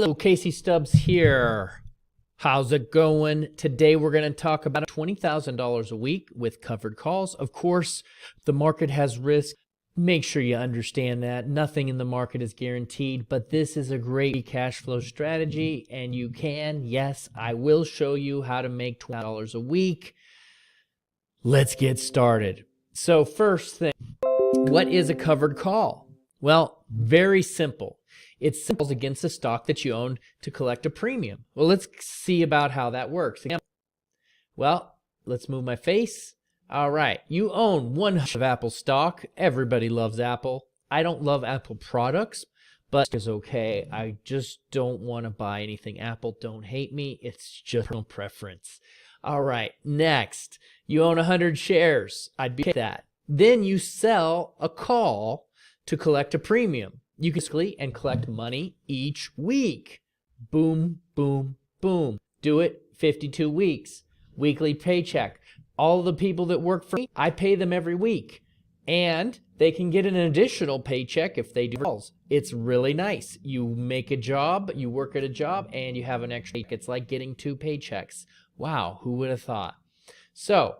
Hello, Casey Stubbs here. How's it going? Today we're going to talk about $20,000 a week with covered calls. Of course, the market has risk. Make sure you understand that. Nothing in the market is guaranteed, but this is a great cash flow strategy, and you can, yes, I will show you how to make $20 a week. Let's get started. So first thing, what is a covered call? Well, very simple. It's sells against a stock that you own to collect a premium. Well, let's see about how that works. Well, let's move my face. All right, you own one of Apple stock. Everybody loves Apple. I don't love Apple products, but it's okay. I just don't want to buy anything Apple. Don't hate me. It's just personal preference. All right, next, you own 100 shares. I'd be that. Then you sell a call to collect a premium. You can and collect money each week. Boom, boom, boom. Do it 52 weeks. Weekly paycheck. All the people that work for me, I pay them every week. And they can get an additional paycheck if they do calls. It's really nice. You make a job, you work at a job, and you have an extra. It's like getting 2 paychecks. Wow, who would have thought? So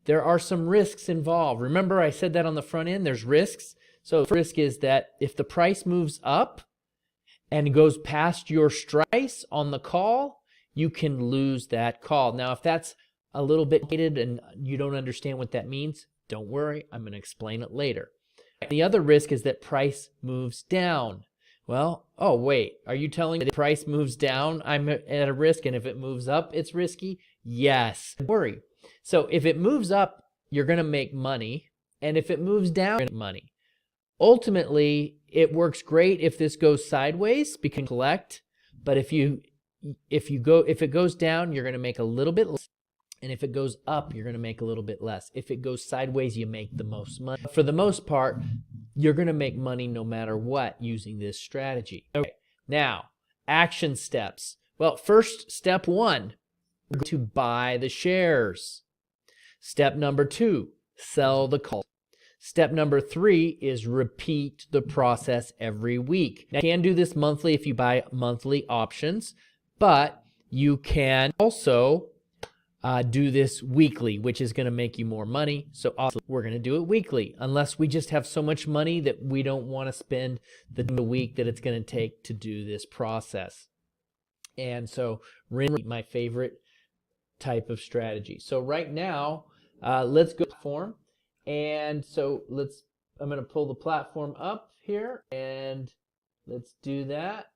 there are some risks involved. Remember I said that on the front end, there's risks. So the risk is that if the price moves up and goes past your strikes on the call, you can lose that call. Now, if that's a little bit dated and you don't understand what that means, don't worry, I'm going to explain it later. The other risk is that price moves down. Well, oh wait, are you telling me that if price moves down, I'm at a risk, and if it moves up, it's risky? Yes. Don't worry. So if it moves up, you're going to make money, and if it moves down, you're going to make money. Ultimately, it works great if this goes sideways, because you can collect, but if it goes down, you're going to make a little bit less, and if it goes up, you're going to make a little bit less. If it goes sideways, you make the most money. For the most part, you're going to make money no matter what using this strategy. Okay. Now, action steps. Well, first, step 1, to buy the shares. Step number 2, sell the call. Step number 3 is repeat the process every week. Now, you can do this monthly if you buy monthly options, but you can also do this weekly, which is going to make you more money. So we're going to do it weekly, unless we just have so much money that we don't want to spend the week that it's going to take to do this process. And so really my favorite type of strategy. So right now, let's go to platform. And so I'm going to pull the platform up here, and let's do that.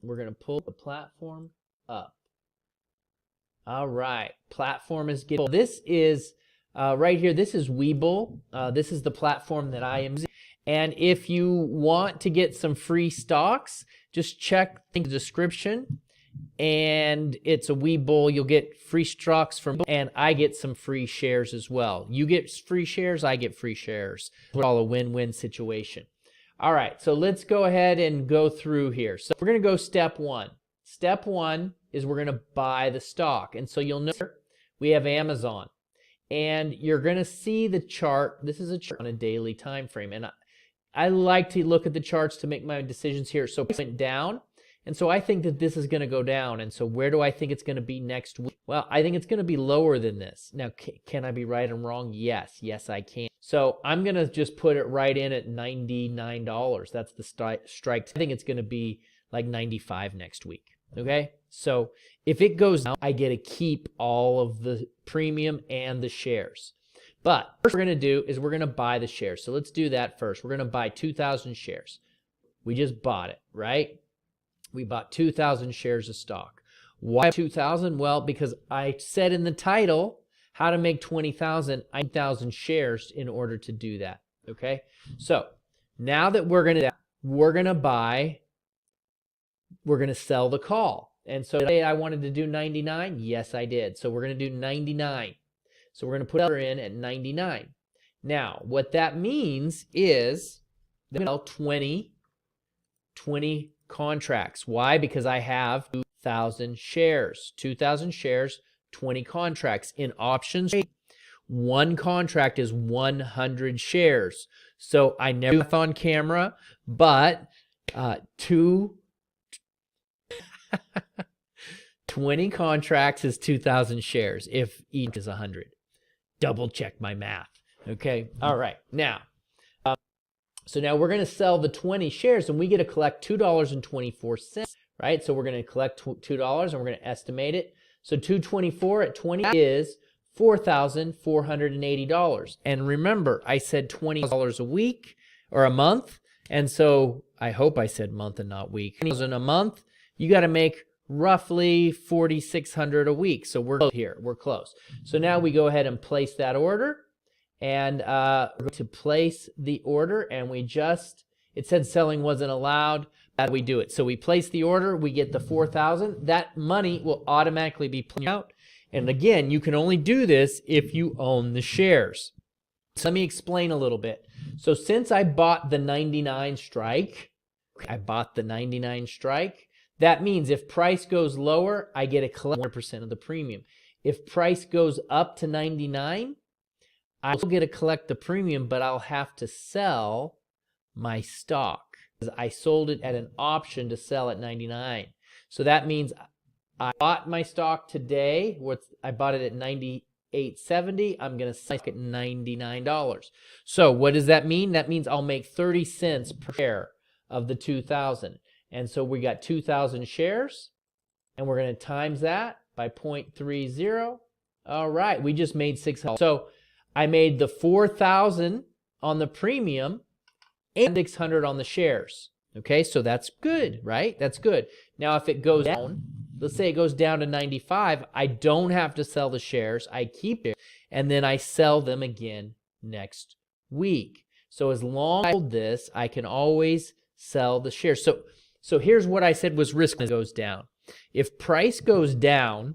We're going to pull the platform up. All right, platform is getting. This is right here. This is Webull. This is the platform that I am using. And if you want to get some free stocks, just check the description. And it's a Webull. You'll get free stocks from, and I get some free shares as well. You get free shares, I get free shares. It's all a win-win situation. All right, so let's go ahead and go through here. So we're going to go step 1. Step 1 is we're going to buy the stock. And so you'll notice we have Amazon. And you're going to see the chart. This is a chart on a daily time frame. And I like to look at the charts to make my decisions here. So it went down. And so I think that this is going to go down. And so where do I think it's going to be next week? Well, I think it's going to be lower than this. Now, can I be right and wrong? Yes. Yes, I can. So I'm going to just put it right in at $99. That's the strike. I think it's going to be like 95 next week. Okay? So if it goes down, I get to keep all of the premium and the shares. But first we're going to do is we're going to buy the shares. So let's do that first. We're going to buy 2,000 shares. We just bought it, right? We bought 2,000 shares of stock. Why 2,000? Well, because I said in the title how to make 20,000, 1,000 shares in order to do that. Okay? So now that we're going to sell the call. And so today I wanted to do 99. Yes, I did. So we're going to do 99. So we're going to put it in at 99. Now, what that means is 20 contracts. Why? Because I have 2,000 shares. 2,000 shares, 20 contracts. In options, one contract is 100 shares. So I never do it on camera, but Two 20 contracts is 2,000 shares if each is 100. Double check my math. Okay. All right. Now, so now we're going to sell the 20 shares and we get to collect $2.24, right? So we're going to collect $2 and we're going to estimate it. So 224 at 20 is $4,480. And remember, I said $20 a week or a month. And so I hope I said month and not week. In a month, you got to make roughly $4,600 a week. So we're close here. We're close. So now we go ahead and place that order. And we're going to place the order, and it said selling wasn't allowed. How do we do it? So we place the order, we get the $4,000. That money will automatically be paid out. And again, you can only do this if you own the shares. So let me explain a little bit. So since I bought the 99 strike, that means if price goes lower, I get to collect 100% of the premium. If price goes up to 99, I will get to collect the premium, but I'll have to sell my stock because I sold it at an option to sell at 99. So that means I bought my stock today. I bought it at 98.70. I'm going to sell it at $99. So what does that mean? That means I'll make 30 cents per share of the 2,000. And so we got 2,000 shares, and we're going to times that by 0.30. All right, we just made $600. So I made the $4,000 on the premium and $600 on the shares. Okay, so that's good, right? That's good. Now, if it goes down, let's say it goes down to 95, I don't have to sell the shares. I keep it, and then I sell them again next week. So as long as I hold this, I can always sell the shares. So here's what I said was risk goes down. If price goes down,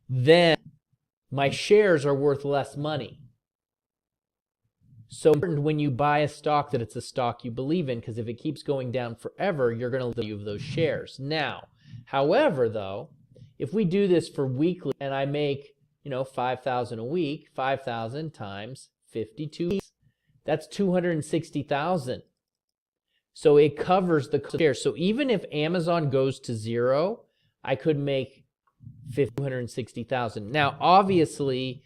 then my shares are worth less money. So when you buy a stock that it's a stock you believe in, because if it keeps going down forever, you're going to lose value of those shares. Now, however, though, if we do this for weekly and I make, $5,000 a week, 5,000 times 52 weeks, that's $260,000. So it covers the shares. So even if Amazon goes to zero, I could make $260,000. Now, obviously,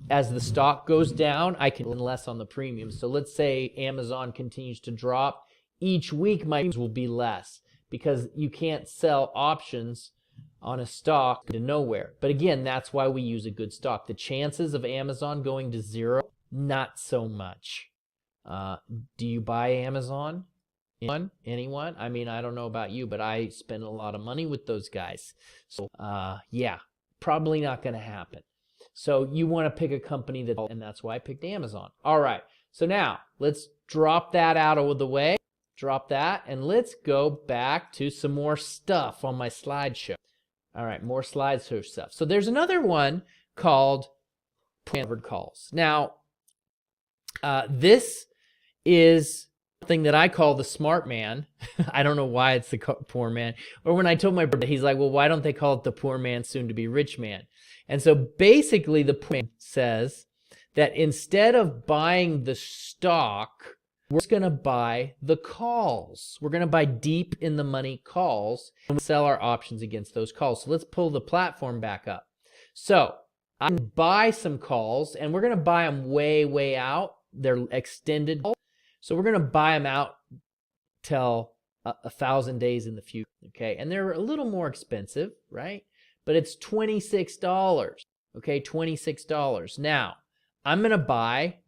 as the stock goes down, I can earn less on the premium. So let's say Amazon continues to drop. Each week, my premiums will be less because you can't sell options on a stock to nowhere. But again, that's why we use a good stock. The chances of Amazon going to zero, not so much. Do you buy Amazon? Anyone? I mean, I don't know about you, but I spend a lot of money with those guys. So, yeah, probably not going to happen. So you want to pick a company and that's why I picked Amazon. All right. So now let's drop that out of the way. Drop that, and let's go back to some more stuff on my slideshow. All right, more slideshow stuff. So there's another one called covered calls. Now, this is something that I call the smart man. I don't know why it's the poor man. Or when I told my brother, he's like, well, why don't they call it the poor man soon to be rich man? And so basically the poor man says that instead of buying the stock, we're just going to buy the calls. We're going to buy deep in the money calls and sell our options against those calls. So let's pull the platform back up. So I can buy some calls, and we're going to buy them way, way out. They're extended. So we're going to buy them out till 1,000 days in the future, okay? And they're a little more expensive, right? But it's $26, okay? $26. Now, I'm going to buy,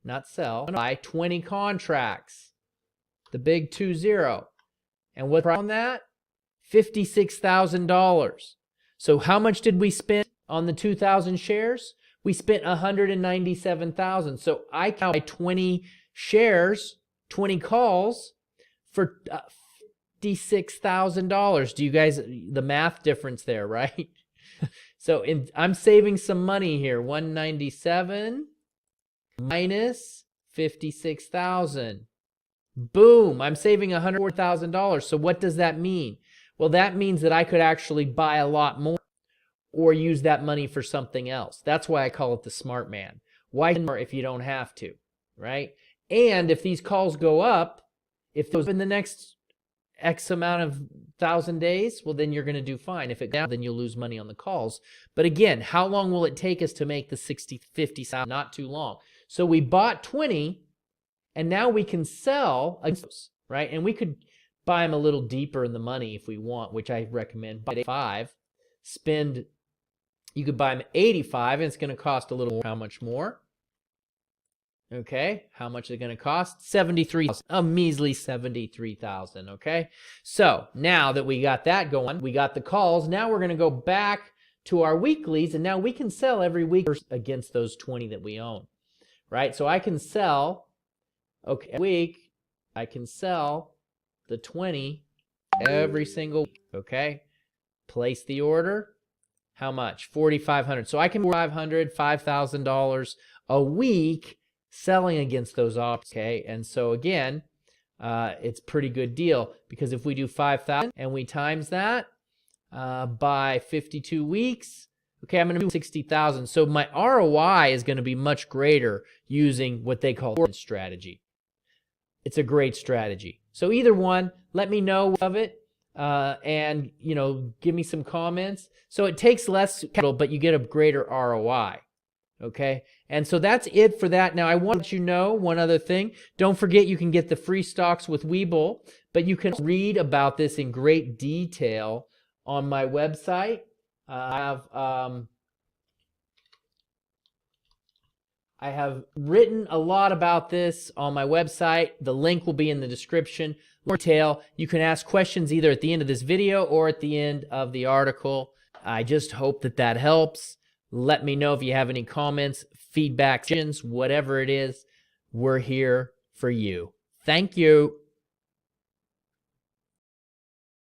not sell, I'm going to buy 20 contracts, the big 20. And what's on that? $56,000. So how much did we spend on the 2,000 shares? We spent $197,000. So I can buy 20 shares, 20 calls for $56,000. Do you guys, the math difference there, right? So I'm saving some money here. 197 minus 56,000. Boom, I'm saving $104,000. So what does that mean? Well, that means that I could actually buy a lot more or use that money for something else. That's why I call it the smart man. Why more if you don't have to, right? And if these calls go up, If those in the next X amount of 1,000 days, well, then you're going to do fine. If it down, then you'll lose money on the calls. But again, how long will it take us to make the 60, 50? Not too long. So we bought 20, and now we can sell against those, right? And we could buy them a little deeper in the money if we want, which I recommend. Buy 5, you could buy them 85, and it's going to cost a little more. How much more? Okay, how much is it going to cost? 73,000, a measly 73,000. Okay, so now that we got that going, we got the calls. Now we're going to go back to our weeklies, and now we can sell every week against those 20 that we own, right? So I can sell, okay, every week I can sell the 20 every single week. Okay, place the order. How much? $4,500. So I can $500, $5,000 a week selling against those options, okay? And so again, it's a pretty good deal, because if we do 5,000 and we times that by 52 weeks, okay, I'm going to do 60,000. So my ROI is going to be much greater using what they call a strategy. It's a great strategy. So either one, let me know of it, and give me some comments. So it takes less capital, but you get a greater ROI. Okay, and so that's it for that. Now I want to let you know one other thing. Don't forget, you can get the free stocks with Webull, but you can read about this in great detail on my website. I have written a lot about this on my website. The link will be in the description. More detail. You can ask questions either at the end of this video or at the end of the article. I just hope that helps. Let me know if you have any comments, feedback, whatever it is. We're here for you. Thank you.